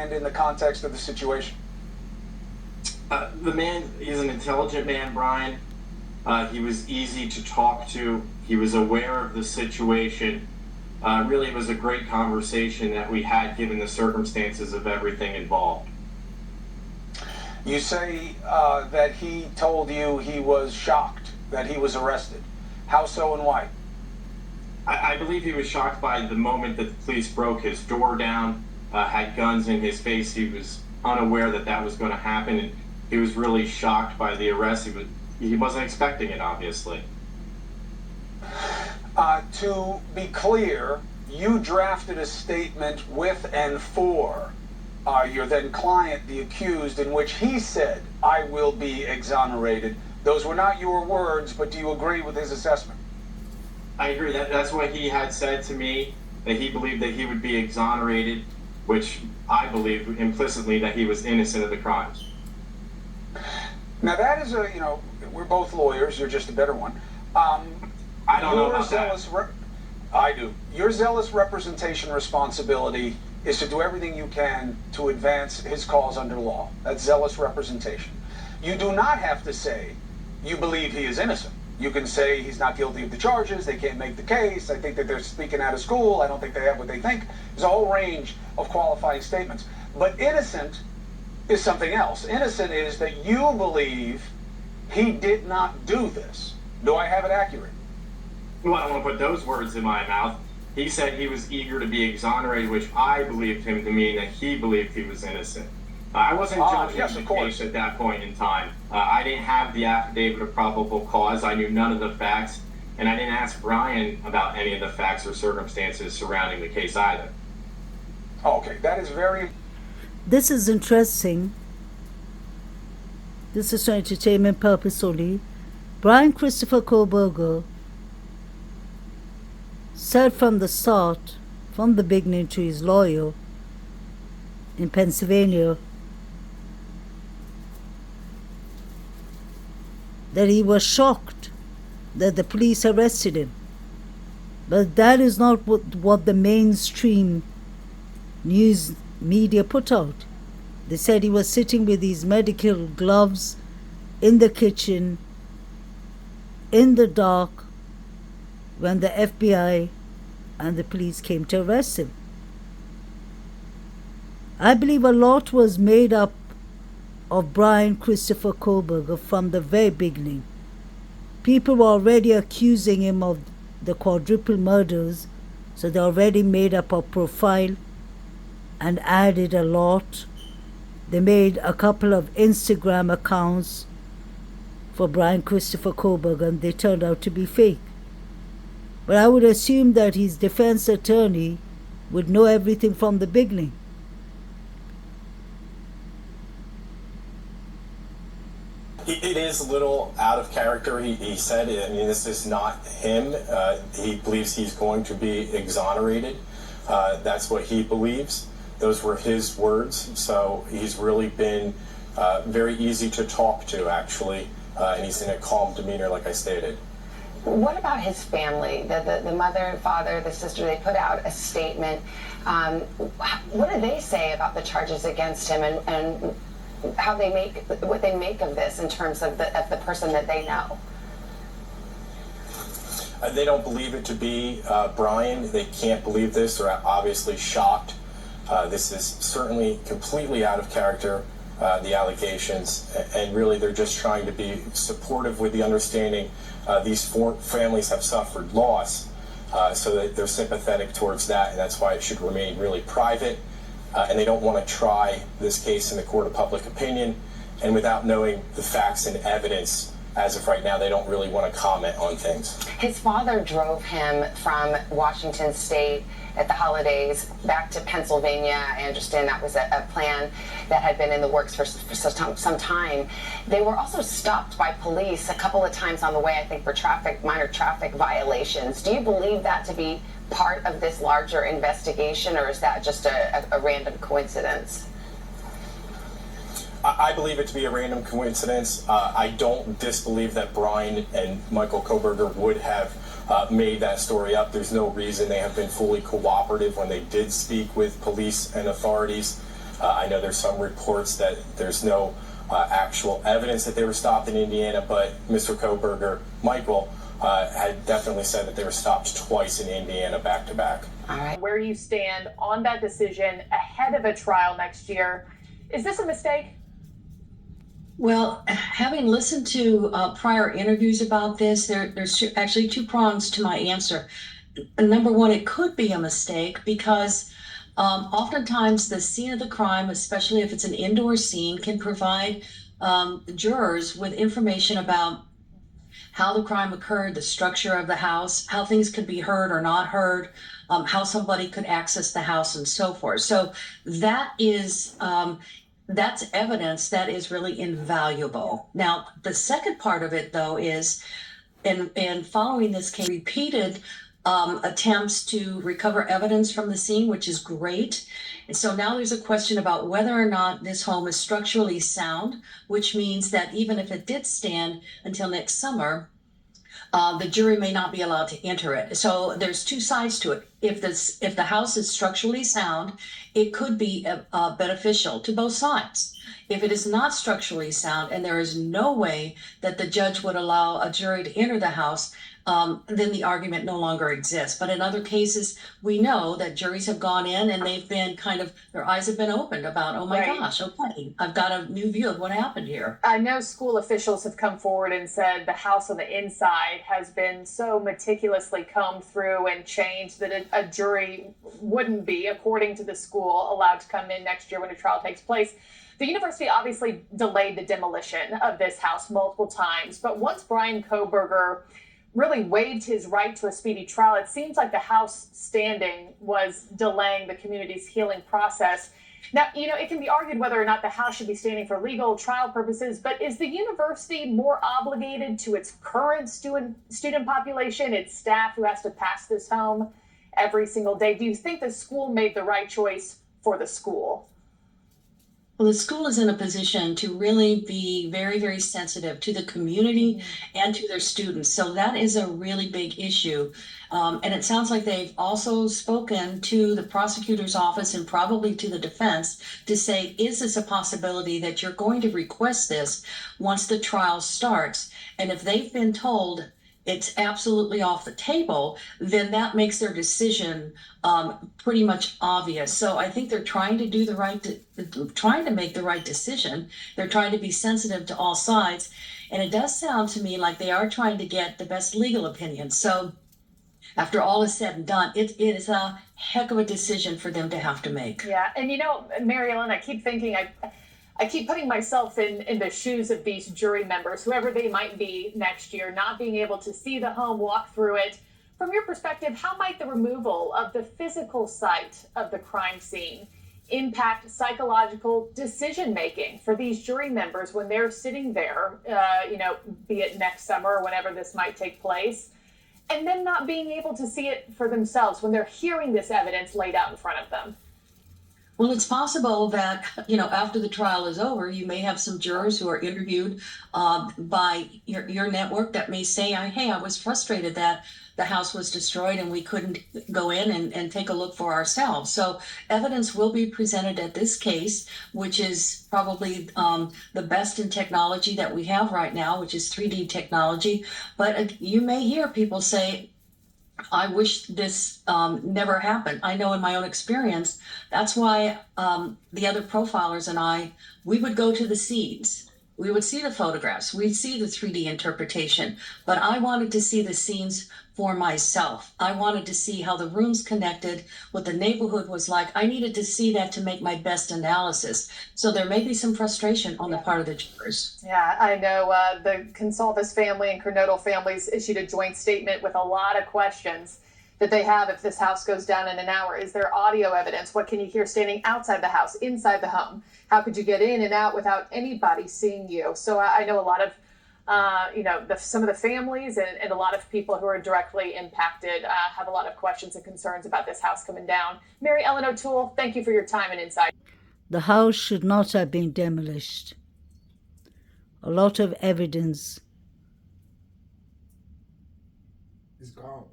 and in the context of the situation? The man is an intelligent man, Brian. He was easy to talk to. He was aware of the situation. Really, it was a great conversation that we had given the circumstances of everything involved. You say that he told you he was shocked that he was arrested. How so and why? I believe he was shocked by the moment that the police broke his door down, had guns in his face. He was unaware that that was going to happen, and he was really shocked by the arrest. He wasn't expecting it, obviously. To be clear, you drafted a statement with and for your then client, the accused, in which he said, "I will be exonerated." Those were not your words, but do you agree with his assessment? I agree. That's what he had said to me, that he believed that he would be exonerated, which I believe implicitly that he was innocent of the crimes. Now that is we're both lawyers, you're just a better one. I don't know about that. I do. Your zealous representation responsibility is to do everything you can to advance his cause under law. That's zealous representation. You do not have to say you believe he is innocent. You can say he's not guilty of the charges, they can't make the case, I think that they're speaking out of school, I don't think they have what they think. There's a whole range of qualifying statements. But innocent is something else. Innocent is that you believe he did not do this. Do I have it accurate? Well, I don't want to put those words in my mouth. He said he was eager to be exonerated, which I believed him to mean that he believed he was innocent. I wasn't judging the case at that point in time. I didn't have the affidavit of probable cause. I knew none of the facts, and I didn't ask Brian about any of the facts or circumstances surrounding the case either. Okay, that is very... This is interesting. This is for entertainment purpose only. Brian Christopher Kohlberger said from the start, from the beginning, to his lawyer in Pennsylvania that he was shocked that the police arrested him. But that is not what the mainstream news media put out. They said he was sitting with his medical gloves in the kitchen in the dark when the FBI and the police came to arrest him. I believe a lot was made up of Brian Christopher Kohlberger from the very beginning. People were already accusing him of the quadruple murders, so they already made up a profile and added a lot. They made a couple of Instagram accounts for Brian Christopher Kohlberger, and they turned out to be fake. But I would assume that his defense attorney would know everything from the beginning. It is a little out of character, he said. I mean, this is not him. He believes he's going to be exonerated. That's what he believes. Those were his words. So he's really been very easy to talk to, actually, and he's in a calm demeanor, like I stated. What about his family? The mother and father, the sister, they put out a statement. What do they say about the charges against him and how what they make of this in terms of the person that they know? They don't believe it to be Brian. They can't believe this. They're obviously shocked. This is certainly completely out of character, the allegations, and really they're just trying to be supportive with the understanding these four families have suffered loss, so that they're sympathetic towards that, and that's why it should remain really private. And they don't want to try this case in the court of public opinion, and without knowing the facts and evidence, as of right now, they don't really want to comment on things. His father drove him from Washington State at the holidays back to Pennsylvania. I understand that was a plan that had been in the works for some time. They were also stopped by police a couple of times on the way, I think, for minor traffic violations. Do you believe that to be part of this larger investigation, or is that just a random coincidence? I believe it to be a random coincidence. I don't disbelieve that Brian and Michael Kohlberger would have made that story up. There's no reason. They have been fully cooperative when they did speak with police and authorities. I know there's some reports that there's no actual evidence that they were stopped in Indiana, but Mr. Kohberger, Michael, had definitely said that they were stopped twice in Indiana back to back. All right. Where you stand on that decision ahead of a trial next year, is this a mistake? Well, having listened to prior interviews about this, there's actually two prongs to my answer. Number one, it could be a mistake because oftentimes the scene of the crime, especially if it's an indoor scene, can provide jurors with information about how the crime occurred, the structure of the house, how things could be heard or not heard, how somebody could access the house, and so forth. So that is that's evidence that is really invaluable. Now, the second part of it, though, is in following this case, repeated attempts to recover evidence from the scene, which is great. And so now there's a question about whether or not this home is structurally sound, which means that even if it did stand until next summer, the jury may not be allowed to enter it. So there's two sides to it. If the house is structurally sound, it could be beneficial to both sides. If it is not structurally sound and there is no way that the judge would allow a jury to enter the house, then the argument no longer exists. But in other cases, we know that juries have gone in and they've been their eyes have been opened about, oh my gosh, okay, I've got a new view of what happened here. I know school officials have come forward and said the house on the inside has been so meticulously combed through and changed that a jury wouldn't be, according to the school, allowed to come in next year when a trial takes place. The university obviously delayed the demolition of this house multiple times, but once BRYAN Kohberger really waived his right to a speedy trial, it seems like the house standing was delaying the community's healing process. Now, it can be argued whether or not the house should be standing for legal trial purposes, but is the university more obligated to its current student population, its staff who has to pass this home every single day? Do you think the school made the right choice for the school? Well, the school is in a position to really be very, very sensitive to the community and to their students. So that is a really big issue. And it sounds like they've also spoken to the prosecutor's office and probably to the defense to say, is this a possibility that you're going to request this once the trial starts? And if they've been told it's absolutely off the table, then that makes their decision pretty much obvious. So I think they're trying to do trying to make the right decision. They're trying to be sensitive to all sides. And it does sound to me like they are trying to get the best legal opinion. So after all is said and done, it is a heck of a decision for them to have to make. Yeah. And Mary Ellen, I keep thinking, I keep putting myself in the shoes of these jury members, whoever they might be next year, not being able to see the home, walk through it. From your perspective, how might the removal of the physical site of the crime scene impact psychological decision-making for these jury members when they're sitting there, be it next summer or whenever this might take place, and then not being able to see it for themselves when they're hearing this evidence laid out in front of them? Well, it's possible that, after the trial is over, you may have some jurors who are interviewed by your network that may say, hey, I was frustrated that the house was destroyed and we couldn't go in and take a look for ourselves. So evidence will be presented at this case, which is probably the best in technology that we have right now, which is 3D technology. But you may hear people say, I wish this never happened. I know in my own experience, that's why the other profilers and we would go to the scenes. We would see the photographs. We'd see the 3D interpretation. But I wanted to see the scenes for myself. I wanted to see how the rooms connected, what the neighborhood was like. I needed to see that to make my best analysis. So there may be some frustration on the part of the jurors. Yeah, I know the Consalvis family and Kernodle families issued a joint statement with a lot of questions that they have if this house goes down in an hour. Is there audio evidence? What can you hear standing outside the house, inside the home? How could you get in and out without anybody seeing you? So I know a lot of some of the families and a lot of people who are directly impacted have a lot of questions and concerns about this house coming down. Mary Ellen O'Toole, thank you for your time and insight. The house should not have been demolished. A lot of evidence is gone.